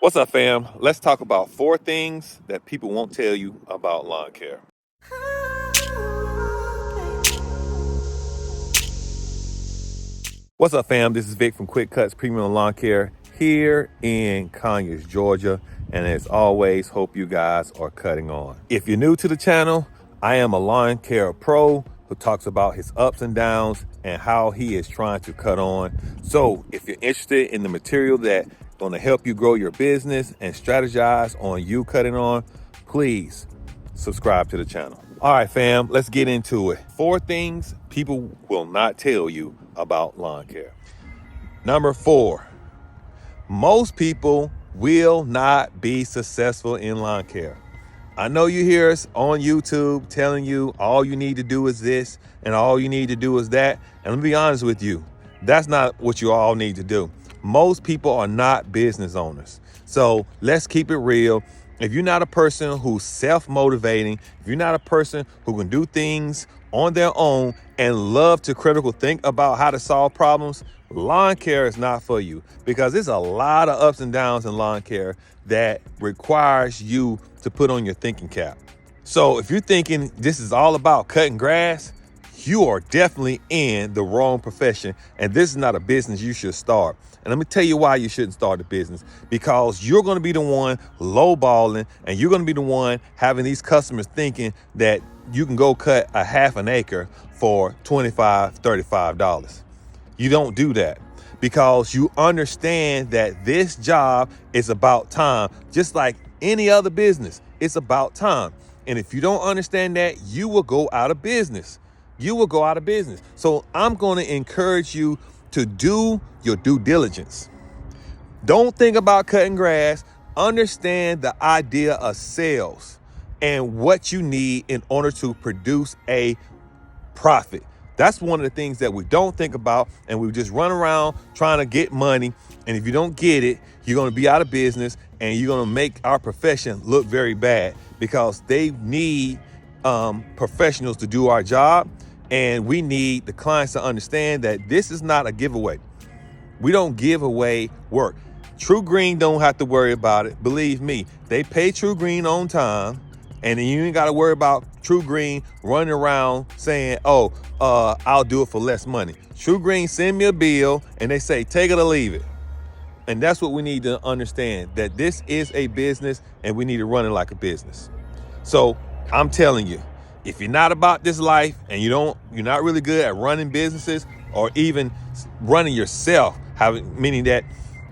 What's up, fam? Let's talk about 4 things that people won't tell you about lawn care. What's up, fam? This is Vic from Cutz Premium Lawn Care here in Conyers, Georgia. And as always, hope you guys are cutting on. If you're new to the channel, I am a lawn care pro who talks about his ups and downs and how he is trying to cut on. So if you're interested in the material that going to help you grow your business and strategize on you cutting on, please subscribe to the channel. All right, fam, let's get into it. 4 things people will not tell you about lawn care. Number 4, most people will not be successful in lawn care. I know you hear us on YouTube telling you all you need to do is this and all you need to do is that. And let me be honest with you, that's not what you all need to do. Most people are not business owners. So let's keep it real. If you're not a person who's self-motivating, if you're not a person who can do things on their own and love to critical think about how to solve problems, lawn care is not for you, because there's a lot of ups and downs in lawn care that requires you to put on your thinking cap. So if you're thinking this is all about cutting grass, you are definitely in the wrong profession, and this is not a business you should start. And let me tell you why you shouldn't start a business. Because you're going to be the one lowballing, and you're going to be the one having these customers thinking that you can go cut a half an acre for $25, $35. You don't do that, because you understand that this job is about time. Just like any other business, it's about time. And if you don't understand that, you will go out of business. You will go out of business. So I'm going to encourage you to do your due diligence. Don't think about cutting grass. Understand the idea of sales and what you need in order to produce a profit. That's one of the things that we don't think about, and we just run around trying to get money. And if you don't get it, you're going to be out of business, and you're going to make our profession look very bad, because they need professionals to do our job. And we need the clients to understand that this is not a giveaway. We don't give away work. True Green don't have to worry about it. Believe me, they pay True Green on time. And then you ain't got to worry about True Green running around saying, I'll do it for less money. True Green send me a bill and they say, take it or leave it. And that's what we need to understand, that this is a business and we need to run it like a business. So I'm telling you, if you're not about this life and you're not really good at running businesses or even running yourself, meaning that,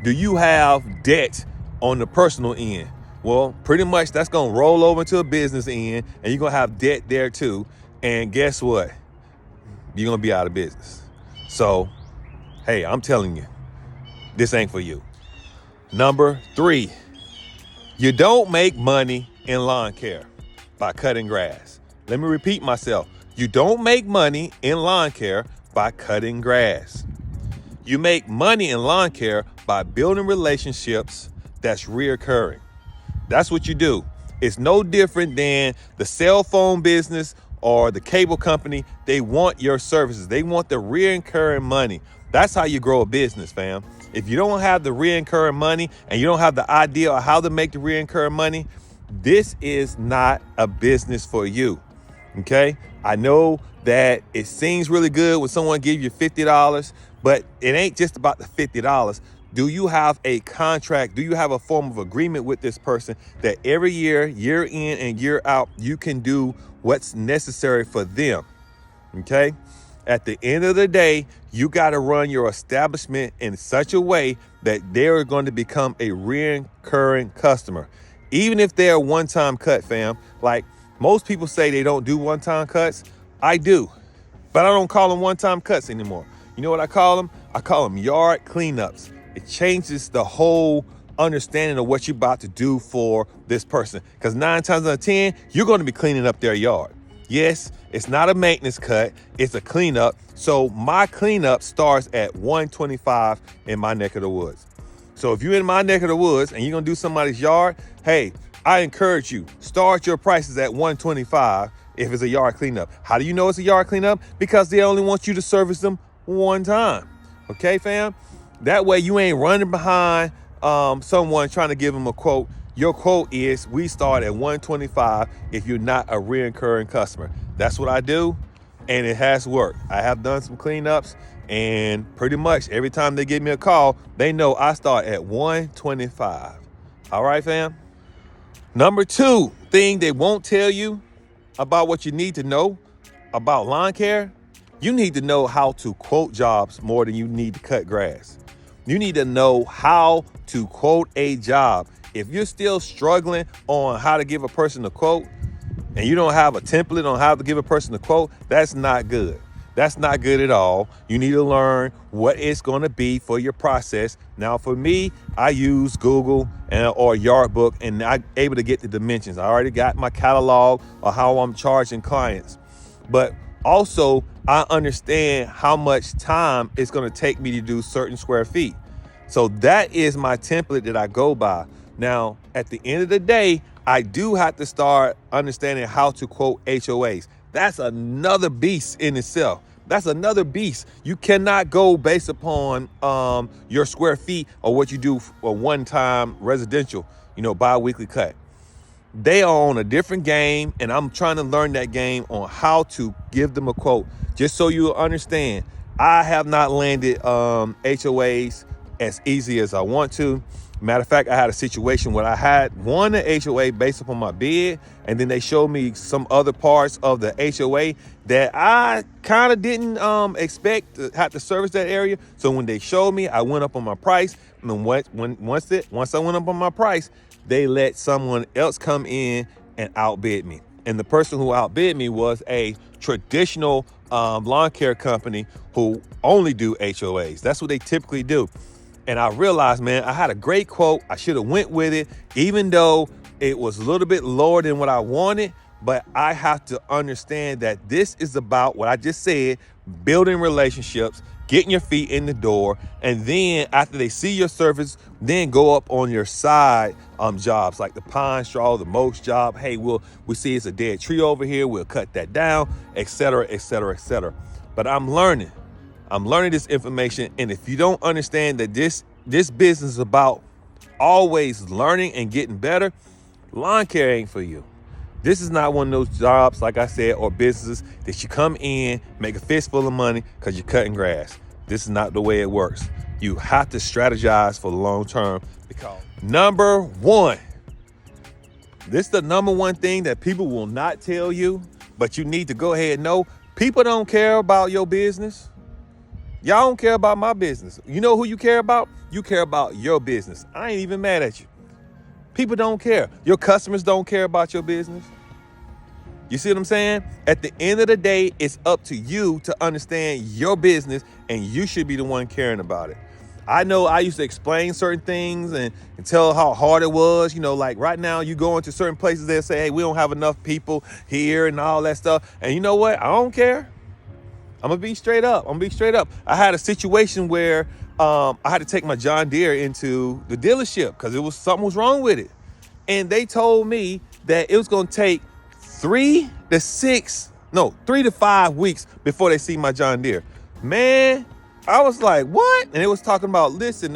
do you have debt on the personal end? Well, pretty much that's going to roll over into a business end, and you're going to have debt there too. And guess what? You're going to be out of business. So, hey, I'm telling you, this ain't for you. Number 3, you don't make money in lawn care by cutting grass. Let me repeat myself. You don't make money in lawn care by cutting grass. You make money in lawn care by building relationships that's reoccurring. That's what you do. It's no different than the cell phone business or the cable company. They want your services. They want the reoccurring money. That's how you grow a business, fam. If you don't have the reoccurring money and you don't have the idea of how to make the reoccurring money, this is not a business for you. Okay, I know that it seems really good when someone gives you $50, but it ain't just about the $50. Do you have a contract? Do you have a form of agreement with this person that every year, year in and year out, you can do what's necessary for them? Okay, at the end of the day, you got to run your establishment in such a way that they're going to become a recurring customer, even if they're a one-time cut, fam. Like, most people say they don't do one-time cuts. I do, but I don't call them one-time cuts anymore. You know what I call them? I call them yard cleanups. It changes the whole understanding of what you're about to do for this person. Because 9 times out of 10, you're going to be cleaning up their yard. Yes, it's not a maintenance cut. It's a cleanup. So my cleanup starts at $125 in my neck of the woods. So if you're in my neck of the woods and you're going to do somebody's yard, hey, I encourage you, start your prices at $125 if it's a yard cleanup. How do you know it's a yard cleanup? Because they only want you to service them one time. Okay, fam? That way you ain't running behind someone trying to give them a quote, your quote is, we start at 125 if you're not a reoccurring customer. That's what I do, and it has worked. I have done some cleanups, and pretty much every time they give me a call, they know I start at 125. All right, fam? Number 2 thing they won't tell you about what you need to know about lawn care, you need to know how to quote jobs more than you need to cut grass. You need to know how to quote a job. If you're still struggling on how to give a person a quote and you don't have a template on how to give a person a quote, that's not good. That's not good at all. You need to learn what it's going to be for your process. Now, for me, I use Google or Yardbook, and I'm able to get the dimensions. I already got my catalog of how I'm charging clients. But also, I understand how much time it's going to take me to do certain square feet. So that is my template that I go by. Now, at the end of the day, I do have to start understanding how to quote HOAs. That's another beast in itself. That's another beast. You cannot go based upon your square feet or what you do for one-time residential, bi-weekly cut. They are on a different game, and I'm trying to learn that game on how to give them a quote. Just so you understand, I have not landed HOAs as easy as I want to. Matter of fact, I had a situation where I had won the HOA based upon my bid, and then they showed me some other parts of the HOA that I kind of didn't expect to have to service that area. So when they showed me, I went up on my price. And then once I went up on my price, they let someone else come in and outbid me. And the person who outbid me was a traditional lawn care company who only do HOAs. That's what they typically do. And I realized, man, I had a great quote. I should have went with it, even though it was a little bit lower than what I wanted. But I have to understand that this is about what I just said, building relationships, getting your feet in the door. And then after they see your service, then go up on your side jobs like the pine straw, the mulch job. Hey, we see it's a dead tree over here. We'll cut that down, et cetera, et cetera, et cetera. But I'm learning this information. And if you don't understand that this business is about always learning and getting better, lawn care ain't for you. This is not one of those jobs, like I said, or businesses that you come in, make a fistful of money because you're cutting grass. This is not the way it works. You have to strategize for the long term. Because number 1, this is the number 1 thing that people will not tell you, but you need to go ahead and know. People don't care about your business. Y'all don't care about my business. You know who you care about? You care about your business. I ain't even mad at you. People don't care. Your customers don't care about your business. You see what I'm saying? At the end of the day, it's up to you to understand your business, and you should be the one caring about it. I know I used to explain certain things and tell how hard it was. Like right now you go into certain places, they'll say, hey, we don't have enough people here and all that stuff. And you know what? I don't care. I'm going to be straight up. I had a situation where I had to take my John Deere into the dealership because something was wrong with it. And they told me that it was going to take 3 to 5 weeks before they see my John Deere. Man, I was like, what? And it was talking about, listen,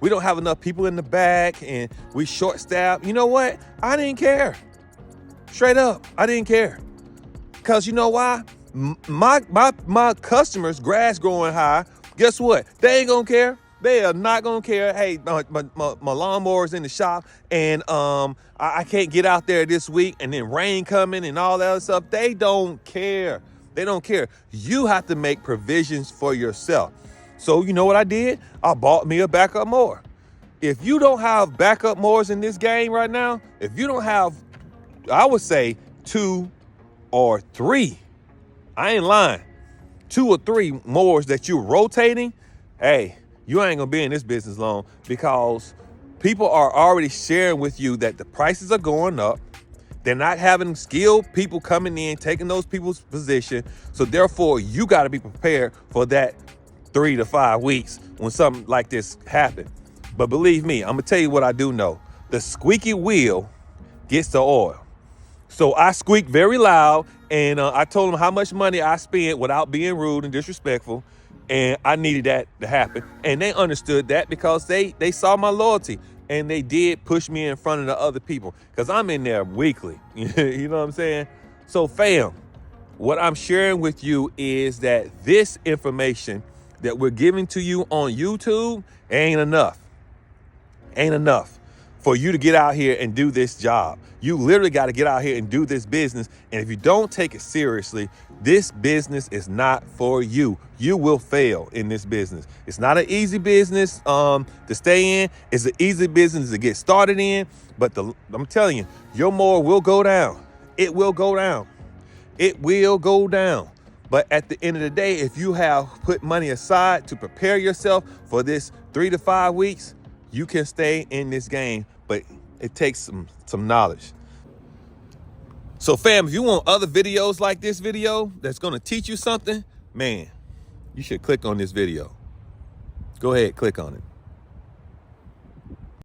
we don't have enough people in the back and we short staffed. You know what? I didn't care. Straight up, I didn't care. Because you know why? My customers, grass growing high, guess what? They ain't gonna care. They are not gonna care. Hey, my lawnmower's in the shop and I can't get out there this week, and then rain coming and all that other stuff. They don't care. They don't care. You have to make provisions for yourself. So you know what I did? I bought me a backup mower. If you don't have backup mowers in this game right now, if you don't have, I would say 2 or 3, I ain't lying, 2 or 3 mowers that you're rotating, hey, you ain't gonna be in this business long, because people are already sharing with you that the prices are going up. They're not having skilled people coming in, taking those people's position. So therefore, you got to be prepared for that 3 to 5 weeks when something like this happens. But believe me, I'm gonna tell you what I do know. The squeaky wheel gets the oil. So I squeaked very loud, and I told them how much money I spent without being rude and disrespectful. And I needed that to happen. And they understood that because they saw my loyalty. And they did push me in front of the other people because I'm in there weekly. You know what I'm saying? So fam, what I'm sharing with you is that this information that we're giving to you on YouTube ain't enough. Ain't enough for you to get out here and do this job. You literally got to get out here and do this business. And if you don't take it seriously, this business is not for you. You will fail in this business. It's not an easy business to stay in. It's an easy business to get started in. But I'm telling you, your mower will go down. It will go down. It will go down. But at the end of the day, if you have put money aside to prepare yourself for this 3 to 5 weeks, you can stay in this game, but it takes some knowledge. So fam, if you want other videos like this video that's gonna teach you something, man, you should click on this video. Go ahead, click on it.